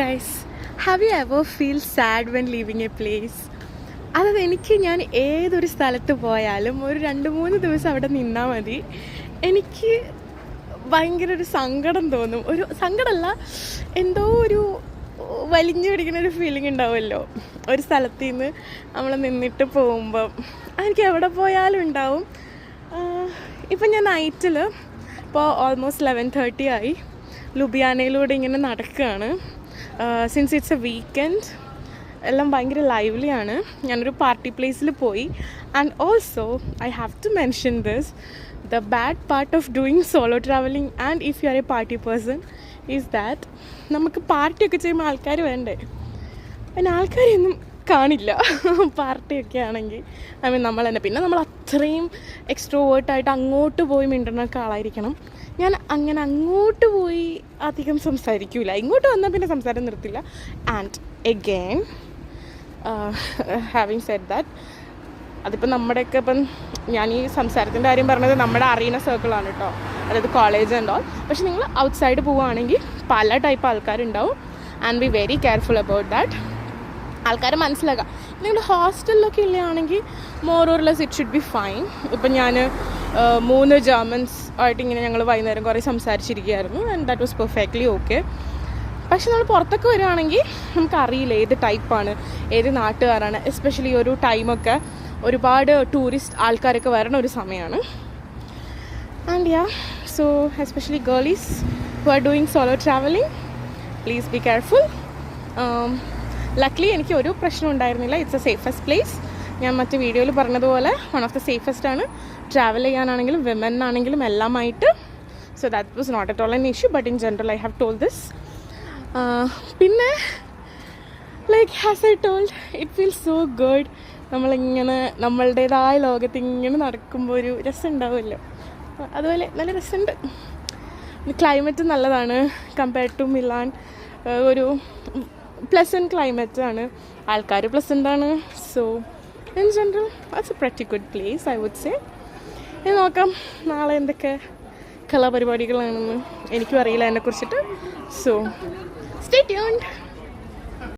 Guys, have you ever feel sad when living A place? അതായത് എനിക്ക് ഞാൻ ഏതൊരു സ്ഥലത്ത് പോയാലും ഒരു 2-3 ദിവസം അവിടെ നിന്നാൽ മതി, എനിക്ക് ഭയങ്കര ഒരു സങ്കടം തോന്നും. ഒരു സങ്കടമല്ല, എന്തോ ഒരു വലിഞ്ഞു പിടിക്കുന്ന ഒരു ഫീലിംഗ് ഉണ്ടാവുമല്ലോ ഒരു സ്ഥലത്ത് നിന്ന് നമ്മൾ നിന്നിട്ട് പോകുമ്പം. എനിക്ക് എവിടെ പോയാലും ഉണ്ടാവും. ഇപ്പം ഞാൻ നൈറ്റിൽ ഇപ്പോൾ ഓൾമോസ്റ്റ് 11:30 ആയി, ലുബിയാനയിലൂടെ ഇങ്ങനെ നടക്കുകയാണ്. സിൻസ് ഇറ്റ്സ് എ വീക്കെൻഡ് എല്ലാം ഭയങ്കര ലൈവ്ലിയാണ്. ഞാനൊരു പാർട്ടി പ്ലേസിൽ പോയി. And also I have to mention this, the bad part of doing solo traveling and if you are a party person is that നമുക്ക് പാർട്ടിയൊക്കെ ചെയ്യുമ്പോൾ ആൾക്കാർ വേണ്ടേ? പിന്നെ ആൾക്കാരൊന്നും കാണില്ല പാർട്ടിയൊക്കെ ആണെങ്കിൽ. ഐ മീൻ നമ്മൾ തന്നെ, പിന്നെ നമ്മൾ അത്രയും എക്സ്ട്രോവേർട്ടായിട്ട് അങ്ങോട്ട് പോയി മിണ്ടുന്നൊക്കെ ആളായിരിക്കണം. ഞാൻ അങ്ങനെ അങ്ങോട്ട് പോയി അധികം സംസാരിക്കില്ല, ഇങ്ങോട്ട് വന്നാൽ പിന്നെ സംസാരം നിർത്തില്ല. And again having said that, അതിപ്പോൾ നമ്മുടെയൊക്കെ ഇപ്പം ഞാൻ ഈ സംസാരത്തിൻ്റെ കാര്യം പറഞ്ഞത് നമ്മുടെ അറിയുന്ന സർക്കിളാണ് കേട്ടോ, അതായത് കോളേജ് ആൻഡ് ഓൾ. പക്ഷെ നിങ്ങൾ ഔട്ട്സൈഡ് പോവുകയാണെങ്കിൽ പല ടൈപ്പ് ആൾക്കാരുണ്ടാവും. And be very careful about that. ആൾക്കാരെ മനസ്സിലാക്കാം. നിങ്ങൾ ഹോസ്റ്റലിലൊക്കെ ഇല്ലയാണെങ്കിൽ more or less it should be fine. ഇപ്പം ഞാൻ 3 ജർമ്മൻസ് ആയിട്ട് ഇങ്ങനെ ഞങ്ങൾ വൈകുന്നേരം കുറേ സംസാരിച്ചിരിക്കുകയായിരുന്നു. And that was perfectly okay. പക്ഷെ നമ്മൾ പുറത്തൊക്കെ വരികയാണെങ്കിൽ നമുക്കറിയില്ല ഏത് ടൈപ്പാണ്, ഏത് നാട്ടുകാരാണ്. എസ്പെഷ്യലി ഒരു ടൈമൊക്കെ ഒരുപാട് ടൂറിസ്റ്റ് ആൾക്കാരൊക്കെ വരണ ഒരു സമയമാണ്. And yeah, so especially girls who are doing solo travelling, please be careful. Luckily എനിക്ക് ഒരു പ്രശ്നം ഉണ്ടായിരുന്നില്ല. It's a safest place. ഞാൻ മറ്റു വീഡിയോയിൽ പറഞ്ഞതുപോലെ വൺ ഓഫ് ദ സേഫസ്റ്റ് ആണ്. ട്രാവൽ ചെയ്യാനാണെങ്കിലും വിമനാണെങ്കിലും എല്ലാമായിട്ട്. So that was not at all an issue, but in general I have told this. പിന്നെ like has I told, it feels so good. നമ്മളിങ്ങനെ നമ്മളുടേതായ ലോകത്ത് ഇങ്ങനെ നടക്കുമ്പോൾ ഒരു രസം ഉണ്ടാവുമല്ലോ, അതുപോലെ നല്ല രസമുണ്ട്. ക്ലൈമറ്റ് നല്ലതാണ് കമ്പയർഡ് ടു മിലാൻ. ഒരു പ്ലസൻറ്റ് ക്ലൈമറ്റാണ്, ആൾക്കാർ പ്ലസൻ്റാണ്. So in general that's a pretty good place I would say. ഇനി നോക്കാം നാളെ എന്തൊക്കെ കലാപരിപാടികളാണെന്ന് എനിക്കും അറിയില്ല അതിനെക്കുറിച്ചിട്ട്. So stay tuned.